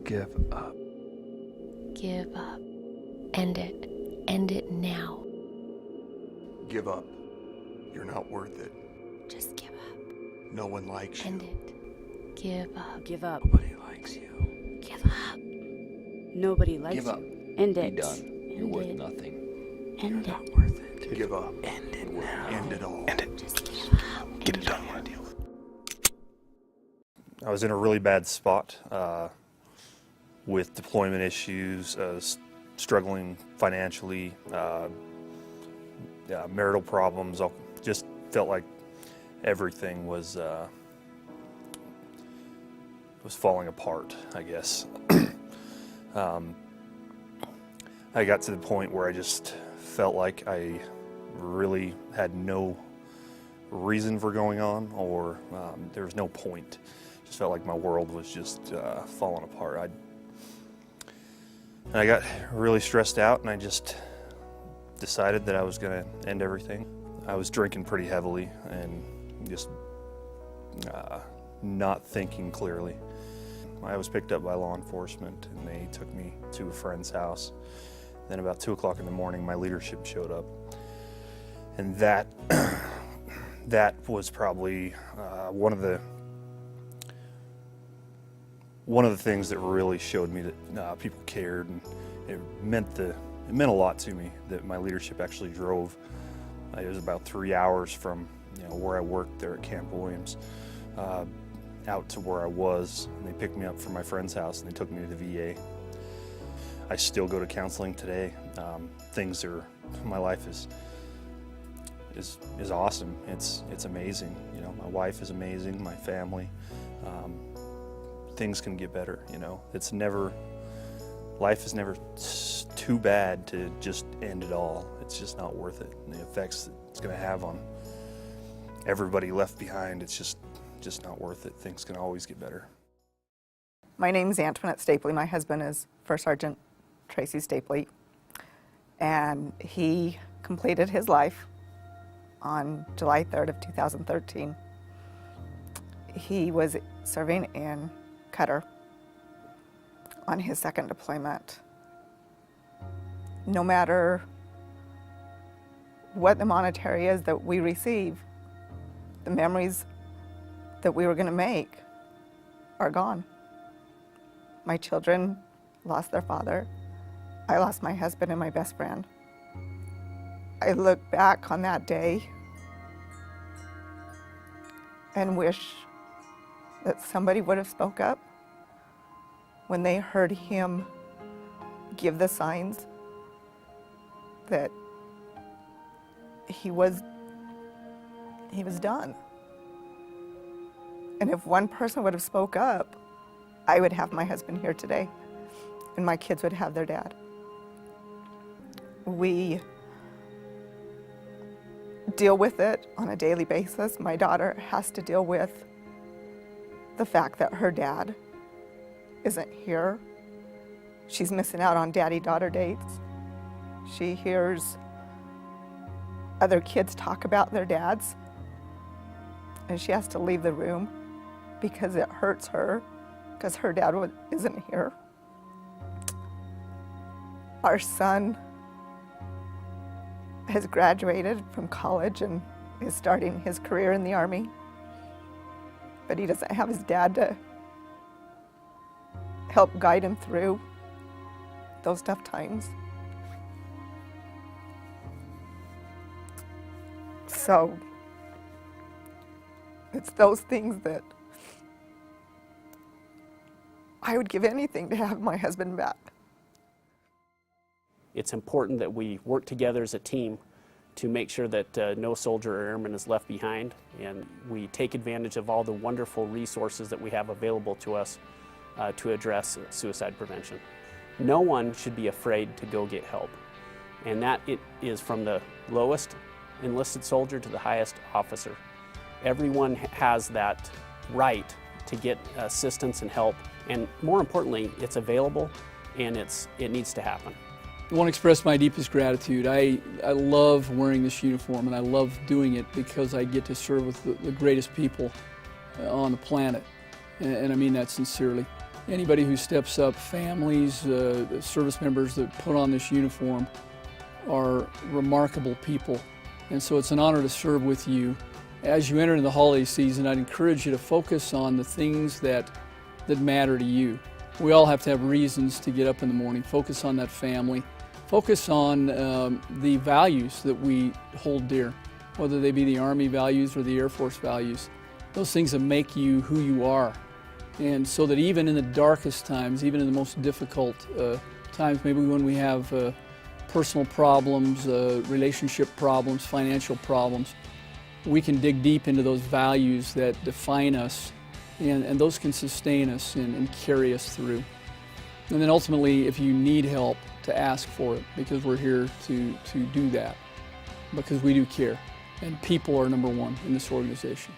Give up. Give up. End it. End it now. Give up. You're not worth it. Just give up. No one likes End you. it. Give up. Give up. Nobody likes you. Give up. Nobody likes Give up. you. End Be it. done. You're End worth it. nothing. End You're it. not worth it. Give up. End it now. End it all. End it. Just give up. Get it done. Want to deal with. I was in a really bad spot with deployment issues, struggling financially, marital problems. I just felt like everything was falling apart, I guess. I got to the point where I just felt like I really had no reason for going on, or there was no point. Just felt like my world was just falling apart. And I got really stressed out, and I just decided that I was going to end everything. I was drinking pretty heavily and just not thinking clearly. I was picked up by law enforcement, and they took me to a friend's house. Then about 2 o'clock in the morning, my leadership showed up. And that was probably one of the things that really showed me that people cared, and it meant a lot to me that my leadership actually drove. It was about 3 hours from where I worked there at Camp Williams out to where I was, and they picked me up from my friend's house and they took me to the VA. I still go to counseling today. My life is awesome. It's amazing. My wife is amazing. My family. Things can get better. Life is never too bad to just end it all. It's just not worth it. And the effects that it's going to have on everybody left behind, it's just not worth it. Things can always get better. My name's Antoinette Stapley. My husband is First Sergeant Tracy Stapley, and he completed his life on July 3rd of 2013. He was serving in Qatar on his second deployment. No matter what the monetary is that we receive, the memories that we were going to make are gone. My children lost their father. I lost my husband and my best friend. I look back on that day and wish that somebody would have spoke up when they heard him give the signs that he was done. And if one person would have spoke up, I would have my husband here today, and my kids would have their dad. We deal with it on a daily basis. My daughter has to deal with the fact that her dad isn't here. She's missing out on daddy-daughter dates. She hears other kids talk about their dads, and she has to leave the room because it hurts her, because her dad isn't here. Our son has graduated from college and is starting his career in the Army, but he doesn't have his dad to help guide him through those tough times. So it's those things that I would give anything to have my husband back. It's important that we work together as a team to make sure that no soldier or airman is left behind, and we take advantage of all the wonderful resources that we have available to us to address suicide prevention. No one should be afraid to go get help, and that it is from the lowest enlisted soldier to the highest officer. Everyone has that right to get assistance and help, and more importantly, it's available and it needs to happen. I want to express my deepest gratitude. I love wearing this uniform, and I love doing it because I get to serve with the greatest people on the planet, and I mean that sincerely. Anybody who steps up, families, service members that put on this uniform are remarkable people. And so it's an honor to serve with you. As you enter into the holiday season, I'd encourage you to focus on the things that matter to you. We all have to have reasons to get up in the morning. Focus on that family. Focus on the values that we hold dear, whether they be the Army values or the Air Force values. Those things that make you who you are. And so that even in the darkest times, even in the most difficult times, maybe when we have personal problems, relationship problems, financial problems, we can dig deep into those values that define us, and those can sustain us and carry us through. And then ultimately, if you need help, to ask for it, because we're here to do that, because we do care. And people are number one in this organization.